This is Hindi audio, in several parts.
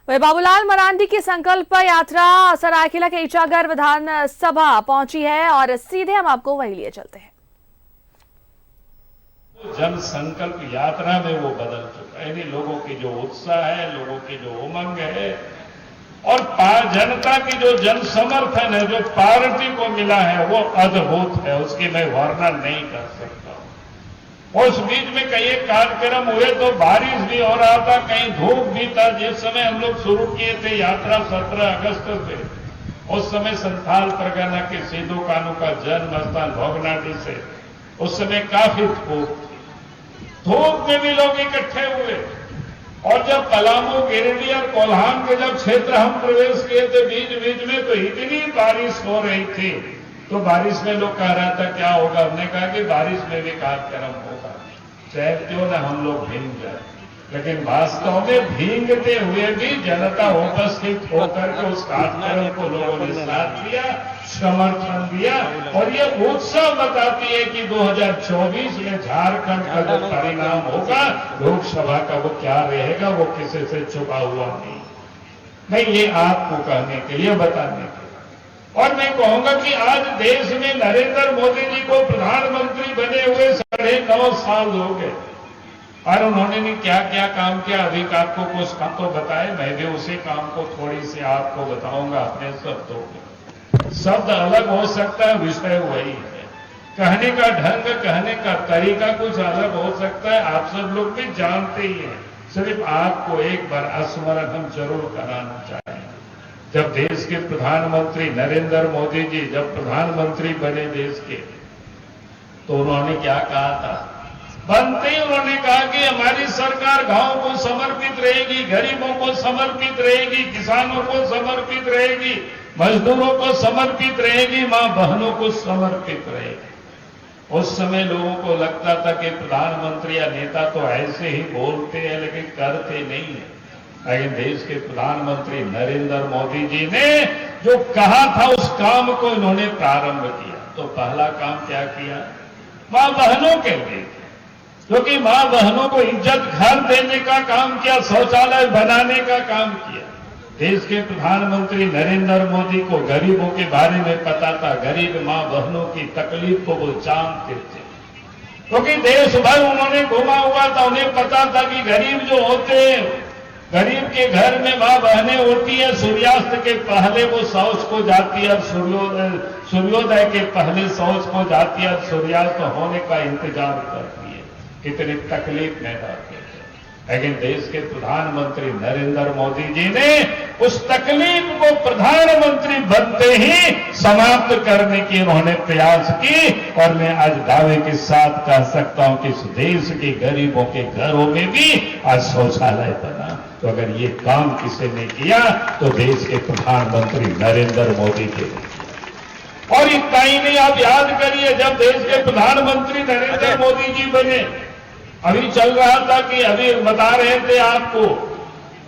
वही बाबूलाल मरांडी की संकल्प यात्रा सरायकेला के ईचागर विधानसभा पहुंची है और सीधे हम आपको वही लिए चलते हैं। जन संकल्प यात्रा में वो बदल चुका है। यानी लोगों की जो उत्साह है, लोगों की जो उमंग है और जनता की जो जन समर्थन है, जो पार्टी को मिला है, वो अद्भुत है। उसकी मैं वर्णन नहीं कर सकता। उस बीच में कई कार्यक्रम हुए तो बारिश भी हो रहा था, कहीं धूप भी था। जिस समय हम लोग शुरू किए थे यात्रा 17 अगस्त से, उस समय संथाल परगना के सिद्धू कानू का जन्म स्थान भोगनाडी से उस समय काफी धूप में भी लोग इकट्ठे हुए। और जब पलामू, गिरिडीह और कोल्हान के जब क्षेत्र हम प्रवेश किए थे बीच बीच में, तो इतनी बारिश हो रही थी। तो बारिश में लोग कह रहा था क्या होगा। हमने कहा कि बारिश में भी कार्यक्रम होगा, चाहे क्यों ना हम लोग भीग जाए। लेकिन वास्तव में भीगते हुए भी जनता उपस्थित होकर के उस कार्यक्रम को लोगों ने साथ दिया, समर्थन दिया। और ये उत्साह बताती है कि 2024 में झारखंड का जो परिणाम होगा लोकसभा का, वो क्या रहेगा, वो किसी से छुपा हुआ नहीं। ये आपको कहने के लिए, बताने के लिए। और मैं कहूंगा कि आज देश में नरेंद्र मोदी जी को प्रधानमंत्री बने हुए 9.5 साल हो गए और उन्होंने क्या क्या काम किया। अभी आपको कुछ काम तो बताए, मैं भी उसी काम को थोड़ी सी आपको बताऊंगा अपने शब्दों में। शब्द अलग हो सकता है, विषय वही है। कहने का ढंग, कहने का तरीका कुछ अलग हो सकता है। आप सब लोग भी जानते ही हैं। सिर्फ आपको एक बार स्मरण हम जरूर कराना चाहेंगे। जब देश के प्रधानमंत्री नरेंद्र मोदी जी जब प्रधानमंत्री बने देश के, तो उन्होंने क्या कहा था। बनते ही उन्होंने कहा कि हमारी सरकार गांव को समर्पित रहेगी, गरीबों को समर्पित रहेगी, किसानों को समर्पित रहेगी, मजदूरों को समर्पित रहेगी, मां बहनों को समर्पित रहेगी। उस समय लोगों को लगता था कि प्रधानमंत्री या नेता तो ऐसे ही बोलते हैं लेकिन करते नहीं है। लेकिन देश के प्रधानमंत्री नरेंद्र मोदी जी ने जो कहा था उस काम को इन्होंने प्रारंभ किया। तो पहला काम क्या किया, मां बहनों के लिए, क्योंकि मां बहनों को इज्जत घर देने का काम किया, शौचालय बनाने का काम किया। देश के प्रधानमंत्री नरेंद्र मोदी को गरीबों के बारे में पता था, गरीब मां बहनों की तकलीफ को वो जानते थे, क्योंकि देश भर उन्होंने घुमा हुआ था। उन्हें पता था कि गरीब जो होते हैं, गरीब के घर में मां बहनें होती है, सूर्यास्त के पहले वो शौच को जाती है, सूर्योदय के पहले शौच को जाती है, सूर्यास्त होने का इंतजार करती है। इतनी तकलीफ में रहते थे। लेकिन देश के प्रधानमंत्री नरेंद्र मोदी जी ने उस तकलीफ को प्रधानमंत्री बनते ही समाप्त करने की उन्होंने प्रयास की। और मैं आज दावे के साथ कह सकता हूं कि इस देश के गरीबों के घरों में भी आज शौचालय बना। तो अगर ये काम किसी ने किया तो देश के प्रधानमंत्री नरेंद्र मोदी के लिए। और इतना ही नहीं, आप याद करिए जब देश के प्रधानमंत्री नरेंद्र मोदी जी बने, अभी चल रहा था कि अभी बता रहे थे आपको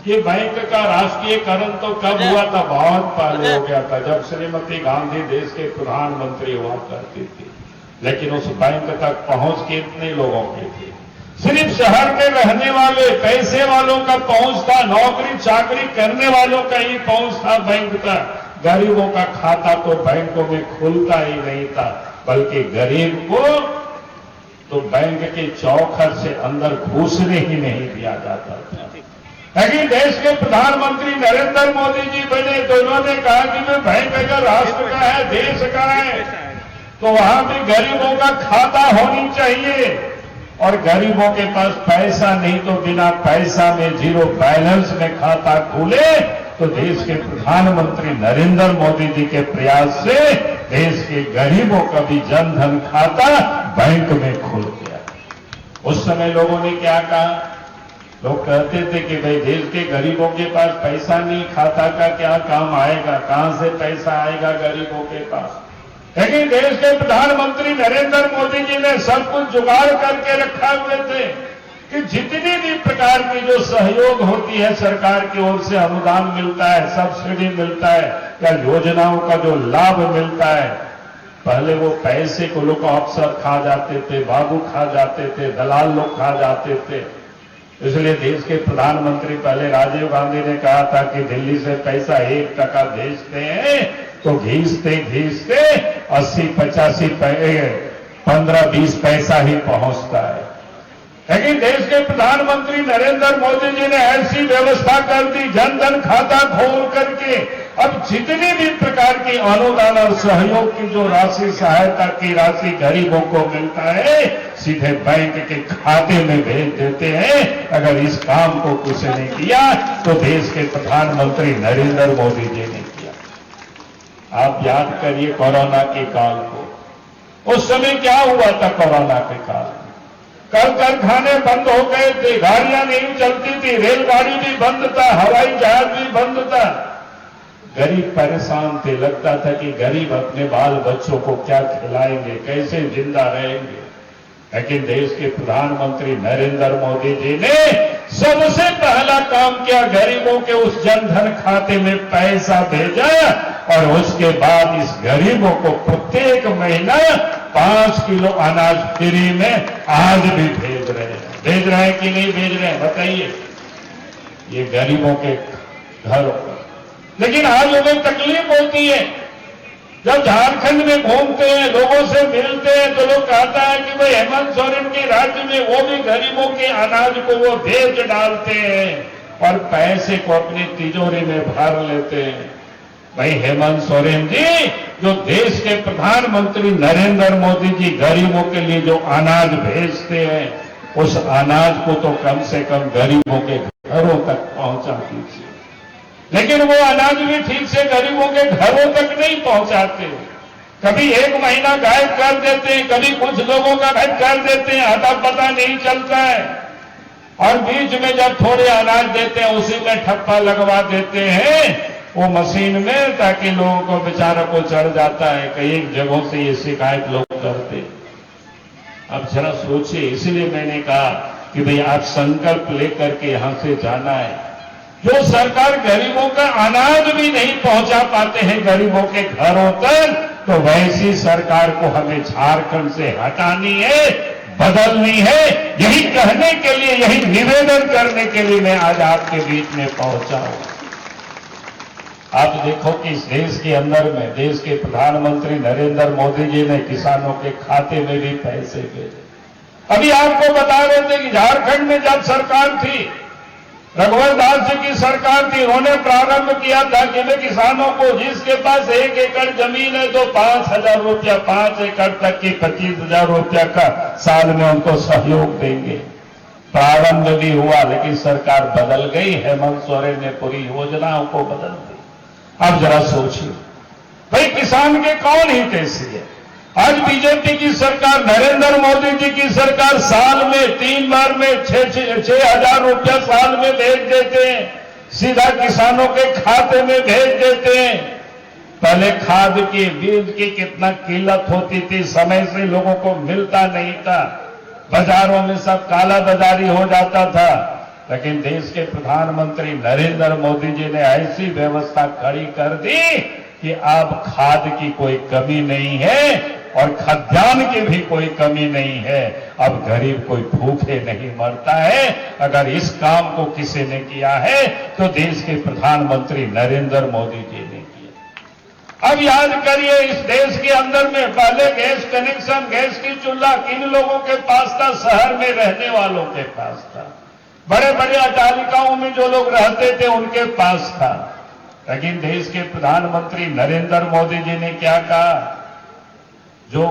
कि बैंक का राष्ट्रीयकरण तो कब हुआ था, बहुत पहले हो गया था, जब श्रीमती गांधी देश के प्रधानमंत्री हुआ करती थी। लेकिन उस बैंक तक पहुंच कितने लोगों की थी। सिर्फ शहर में रहने वाले पैसे वालों का पहुंच था, नौकरी चाकरी करने वालों का ही पहुंच था बैंक तक। गरीबों का खाता तो बैंकों में खुलता ही नहीं था, बल्कि गरीब को तो बैंक के चौखट से अंदर घुसने ही नहीं दिया जाता था। लेकिन देश के प्रधानमंत्री नरेंद्र मोदी जी बने तो उन्होंने कहा कि मैं बैंक अगर राष्ट्र का है, देश का है, तो वहां भी गरीबों का खाता होनी चाहिए। और गरीबों के पास पैसा नहीं तो बिना पैसा में, जीरो बैलेंस में खाता खुले। तो देश के प्रधानमंत्री नरेंद्र मोदी जी के प्रयास से देश के गरीबों का भी जनधन खाता बैंक में खुल गया। उस समय लोगों ने क्या कहा, लोग कहते थे कि भाई देश के गरीबों के पास पैसा नहीं, खाता का क्या काम आएगा, कहां से पैसा आएगा गरीबों के पास। लेकिन देश के प्रधानमंत्री नरेंद्र मोदी जी ने सब कुछ जुगाड़ करके रखा हुए थे कि जितनी भी प्रकार की जो सहयोग होती है सरकार की ओर से, अनुदान मिलता है, सब्सिडी मिलता है या योजनाओं का जो लाभ मिलता है, पहले वो पैसे को लोग अफसर खा जाते थे, बाबू खा जाते थे, दलाल लोग खा जाते थे। इसलिए देश के प्रधानमंत्री पहले राजीव गांधी ने कहा था कि दिल्ली से पैसा 1% भेजते हैं तो घींचते घींचते 80-85 15-20 पैसा ही पहुंचता है। लेकिन देश के प्रधानमंत्री नरेंद्र मोदी जी ने ऐसी व्यवस्था कर दी, जनधन खाता खोल करके अब जितनी भी प्रकार की अनुदान और सहयोग की जो राशि, सहायता की राशि गरीबों को मिलता है, सीधे बैंक के खाते में भेज देते हैं। अगर इस काम को किसी ने किया तो देश के प्रधानमंत्री नरेंद्र मोदी जी ने किया। आप याद करिए कोरोना के काल को, उस समय क्या हुआ था कोरोना के काल में? कारखाने बंद हो गए थे, गाड़ियां नहीं चलती थी, रेलगाड़ी भी बंद था, हवाई जहाज भी बंद था। गरीब परेशान थे, लगता था कि गरीब अपने बाल बच्चों को क्या खिलाएंगे, कैसे जिंदा रहेंगे। लेकिन देश के प्रधानमंत्री नरेंद्र मोदी जी ने सबसे पहला काम किया, गरीबों के उस जनधन खाते में पैसा भेजा और उसके बाद इस गरीबों को प्रत्येक महीना 5 किलो अनाज फ्री में आज भी भेज रहे हैं कि नहीं भेज रहे हैं बताइए, ये गरीबों के घरों पर। लेकिन आज उन्हें तकलीफ होती है, जब झारखंड में घूमते हैं, लोगों से मिलते हैं, तो लोग कहता है कि भाई हेमंत सोरेन के राज्य में वो भी गरीबों के अनाज को वो बेच डालते हैं और पैसे को अपनी तिजोरी में भर लेते हैं। भाई हेमंत सोरेन जी, जो देश के प्रधानमंत्री नरेंद्र मोदी जी गरीबों के लिए जो अनाज भेजते हैं, उस अनाज को तो कम से कम गरीबों के घरों तक पहुंचा दीजिए। लेकिन वो अनाज भी ठीक से गरीबों के घरों तक नहीं पहुंचाते। कभी 1 महीना गायब कर देते हैं, कभी कुछ लोगों का गायब कर देते हैं, अता पता नहीं चलता है। और बीच में जब थोड़े अनाज देते हैं, उसी में ठप्पा लगवा देते हैं वो मशीन में, ताकि लोगों को बेचारों को चढ़ जाता है। कई जगहों से ये शिकायत लोग करते। अब जरा सोचिए, इसलिए मैंने कहा कि भाई आप संकल्प लेकर के यहां से जाना है। जो सरकार गरीबों का अनाज भी नहीं पहुंचा पाते हैं गरीबों के घरों तक, तो वैसी सरकार को हमें झारखंड से हटानी है, बदलनी है। यही कहने के लिए, यही निवेदन करने के लिए मैं आज आपके बीच में पहुंचा हूं। आप देखो कि इस देश के अंदर में देश के प्रधानमंत्री नरेंद्र मोदी जी ने किसानों के खाते में भी पैसे भेजे। अभी आपको बता रहे थे कि झारखंड में जब सरकार थी, रघुवर दास जी की सरकार थी, उन्होंने प्रारंभ किया था कि वे किसानों को जिसके पास 1 एकड़ जमीन है तो 5,000 रुपया, 5 एकड़ तक की 25,000 रुपया का साल में उनको सहयोग देंगे। प्रारंभ भी हुआ, लेकिन सरकार बदल गई। हेमंत सोरेन ने पूरी योजनाओं को बदल दी। अब जरा सोचिए, भाई किसान के कौन हितैषी है? आज बीजेपी की सरकार, नरेंद्र मोदी जी की सरकार साल में 3 बार में 6,000 रुपया साल में भेज देते हैं, सीधा किसानों के खाते में भेज देते हैं। पहले खाद की, बीज की कितना किल्लत होती थी, समय से लोगों को मिलता नहीं था, बाजारों में सब काला बाजारी हो जाता था। लेकिन देश के प्रधानमंत्री नरेंद्र मोदी जी ने ऐसी व्यवस्था खड़ी कर दी कि अब खाद की कोई कमी नहीं है और खाद्यान्न की भी कोई कमी नहीं है। अब गरीब कोई भूखे नहीं मरता है। अगर इस काम को किसी ने किया है तो देश के प्रधानमंत्री नरेंद्र मोदी जी ने किया। अब याद करिए, इस देश के अंदर में पहले गैस कनेक्शन, गैस की चूल्हा किन लोगों के पास था? शहर में रहने वालों के पास था, बड़े बड़े अट्टालिकाओं में जो लोग रहते थे उनके पास था। लेकिन देश के प्रधानमंत्री नरेंद्र मोदी जी ने क्या कहा? जो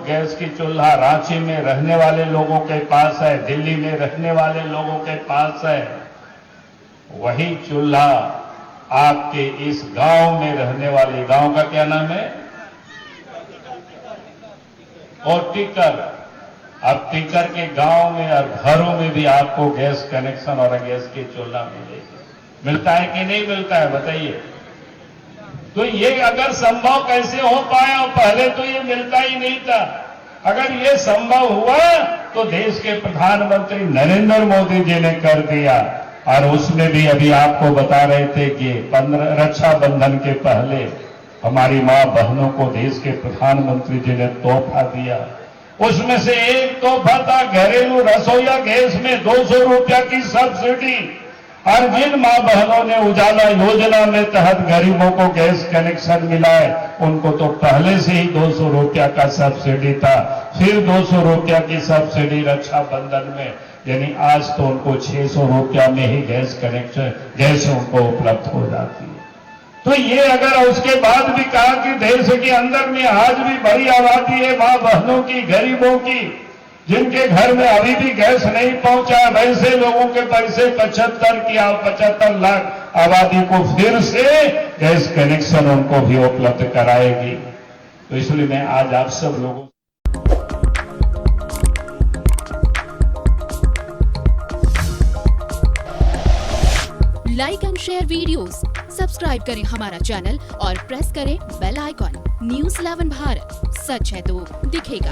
गैस की चूल्हा रांची में रहने वाले लोगों के पास है, दिल्ली में रहने वाले लोगों के पास है, वही चूल्हा आपके इस गांव में रहने वाले, गांव का क्या नाम है? और टीकर। अब टीकर के गांव में और घरों में भी आपको गैस कनेक्शन और गैस की चूल्हा मिलेगी। मिलता है कि नहीं मिलता है बताइए? तो ये अगर संभव कैसे हो पाया? पहले तो ये मिलता ही नहीं था। अगर ये संभव हुआ तो देश के प्रधानमंत्री नरेंद्र मोदी जी ने कर दिया। और उसमें भी अभी आपको बता रहे थे कि रक्षाबंधन के पहले हमारी मां बहनों को देश के प्रधानमंत्री जी ने तोहफा दिया। उसमें से एक तोहफा था घरेलू रसोईया गैस में 200 रुपया की सब्सिडी। और जिन मां बहनों ने उजाला योजना में तहत गरीबों को गैस कनेक्शन मिला है, उनको तो पहले से ही 200 रुपया का सब्सिडी था, फिर 200 रुपया की सब्सिडी रक्षाबंधन में, यानी आज तो उनको 600 रुपया में ही गैस कनेक्शन गैस उनको उपलब्ध हो जाती है। तो ये अगर उसके बाद भी कहा कि देश के अंदर में आज भी बड़ी आबादी है मां बहनों की, गरीबों की, जिनके घर में अभी भी गैस नहीं पहुंचा, वैसे लोगों के पैसे 75 लाख आबादी को फिर से गैस कनेक्शन उनको भी उपलब्ध कराएगी। तो इसलिए मैं आज आप सब लोगों like and share videos, subscribe करें हमारा चैनल और प्रेस करें बेल आइकॉन। न्यूज़ 11 भारत, सच है तो दिखेगा।